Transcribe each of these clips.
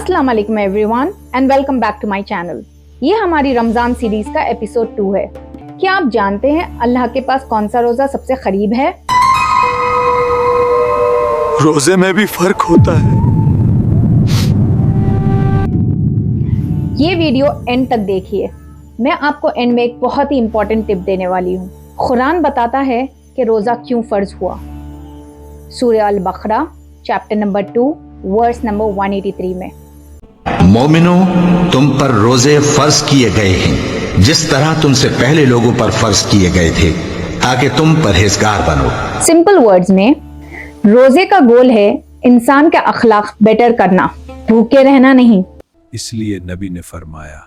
अस्सलाम वालेकुम everyone and welcome back to my channel. ये हमारी रमजान सीरीज का एपिसोड 2 है। क्या आप जानते हैं अल्लाह के पास कौन सा रोजा सबसे करीब है? रोजे में भी फर्क होता है। ये वीडियो एंड तक देखिए। मैं आपको एंड में एक बहुत ही इंपॉर्टेंट टिप देने वाली हूँ। कुरान बताता है कि रोजा क्यों फर्ज हुआ। सूरह अल बकरा चैप्टर नंबर 2 वर्स नंबर 183 में, मोमिनो, तुम पर रोजे फर्ज किए गए हैं जिस तरह तुमसे पहले लोगों पर फर्ज किए गए थे, ताकि तुम परहेजगार बनो। सिंपल वर्ड्स में रोजे का गोल है इंसान का अखलाक बेटर करना, भूखे रहना नहीं। इसलिए नबी ने फरमाया,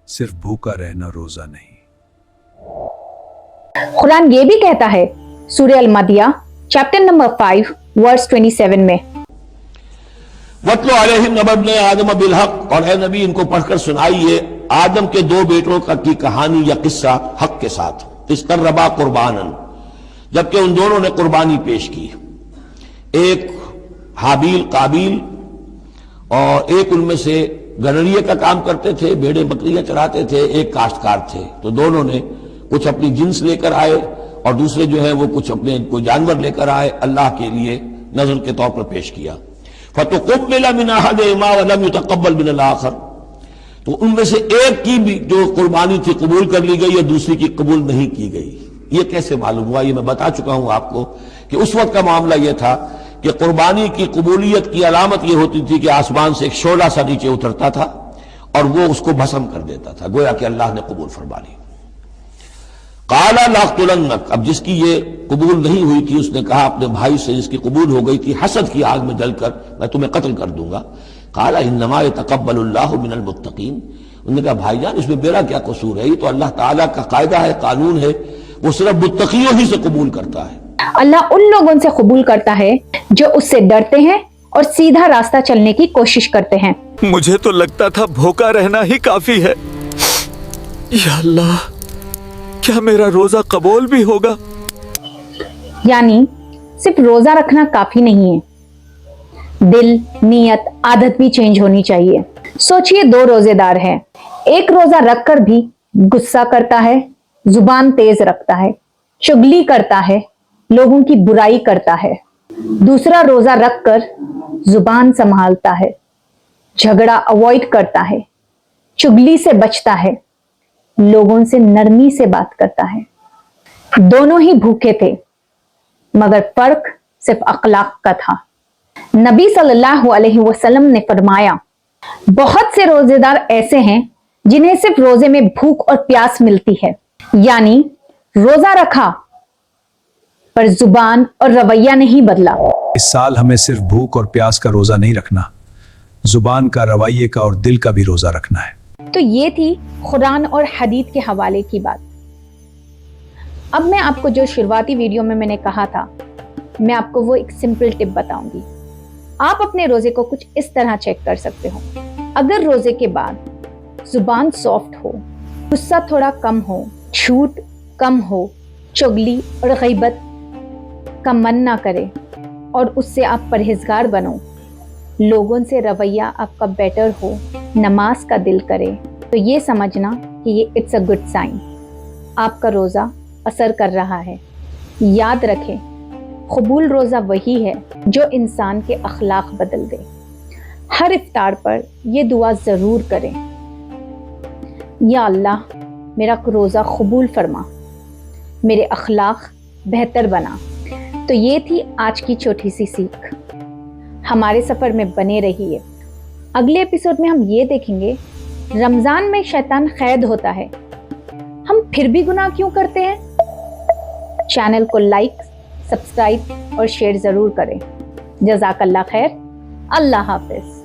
सिर्फ भूखा रहना रोजा नहीं। कुरान ये भी कहता है सूरह अल मदिया चैप्टर नंबर 5 वर्स 27 में, वत्लो अलैहिम नबअ इब्ने आदम बिल हक, और ए नबी इनको पढ़कर सुनाइए आदम के दो बेटों की कहानी या किस्सा हक के साथ। इस्तरबा कुर्बानन, जबकि उन दोनों ने कुर्बानी पेश की। एक हाबील काबील, और एक उनमें से गनरिये का काम करते थे, भेड़े बकरियां चराते थे, एक काश्तकार थे। तो दोनों ने कुछ अपनी जिन्स लेकर आए और दूसरे जो है वो कुछ अपने कोई जानवर लेकर आए, अल्लाह के लिए नजर के तौर पर पेश किया। फतुक़ुब्बिला मिन अहदिहिमा व लम युतक़ब्बल मिन अल-आख़र, तो उनमें से एक की भी जो कुर्बानी थी कबूल कर ली गई और दूसरी की कबूल नहीं की गई। ये कैसे मालूम हुआ? ये मैं बता चुका हूं आपको कि उस वक्त का मामला यह था कि कुर्बानी की कबूलियत की अलामत यह होती थी कि आसमान से एक शोला सा नीचे उतरता था और वो उसको भस्म कर देता था, गोया कि अल्लाह ने कबूल फरमा ली। काला लाक़तुलन्नक, अब जिसकी ये कबूल नहीं हुई थी उसने कहा अपने भाई से जिसकी कबूल हो गई थी, हसद की आग में जलकर मैं तुम्हें कत्ल कर दूंगा। काला इन्नमा यतक़ब्बलुल्लाहु मिनल मुत्तक़ीन, उन्होंने कहा भाईजान इसमें मेरा क्या कसूर है? ये तो अल्लाह ताला का कायदा है, कानून है, वो सिर्फ मुत्तक़ियों ही से कबूल करता है। अल्लाह उन लोगों से कबूल करता है जो उससे डरते हैं और सीधा रास्ता चलने की कोशिश करते हैं। मुझे तो लगता था भूखा रहना ही काफी है। या अल्लाह, क्या मेरा रोजा कबूल भी होगा? यानी सिर्फ रोजा रखना काफी नहीं है, दिल, नीयत, आदत भी चेंज होनी चाहिए। सोचिए दो रोजेदार हैं, एक रोजा रखकर भी गुस्सा करता है, जुबान तेज रखता है, चुगली करता है, लोगों की बुराई करता है। दूसरा रोजा रखकर जुबान संभालता है, झगड़ा अवॉइड करता है, चुगली से बचता है, लोगों से नरमी से बात करता है। दोनों ही भूखे थे, मगर फर्क सिर्फ अखलाक का था। नबी सल्लल्लाहु अलैहि वसल्लम ने फरमाया, बहुत से रोजेदार ऐसे हैं जिन्हें सिर्फ रोजे में भूख और प्यास मिलती है, यानी रोजा रखा पर जुबान और रवैया नहीं बदला। इस साल हमें सिर्फ भूख और प्यास का रोजा नहीं रखना, जुबान का, रवैये का और दिल का भी रोजा रखना है। तो ये थी कुरान और हदीस के हवाले की बात। अब मैं आपको जो शुरुआती वीडियो में मैंने कहा था, मैं आपको वो एक सिंपल टिप बताऊंगी। आप अपने रोजे को कुछ इस तरह चेक कर सकते हो। अगर रोजे के बाद जुबान सॉफ्ट हो, गुस्सा थोड़ा कम हो, झूठ कम हो, चुगली और गीबत का मन ना करे और उससे आप परहेजगार बनो, लोगों से रवैया आपका बेटर हो, नमाज का दिल करे, तो ये समझना कि ये इट्स अ गुड साइन, आपका रोज़ा असर कर रहा है। याद रखें, कबूल रोज़ा वही है जो इंसान के अखलाक बदल दे। हर इफ्तार पर ये दुआ ज़रूर करें, या अल्लाह मेरा रोज़ा कबूल फरमा, मेरे अखलाक बेहतर बना। तो ये थी आज की छोटी सी सीख। हमारे सफ़र में बने रहिए। अगले एपिसोड में हम ये देखेंगे रमज़ान में शैतान कैद होता है, हम फिर भी गुनाह क्यों करते हैं? चैनल को लाइक, सब्सक्राइब और शेयर ज़रूर करें। जज़ाकल्लाह खैर। अल्लाह हाफ़िज़।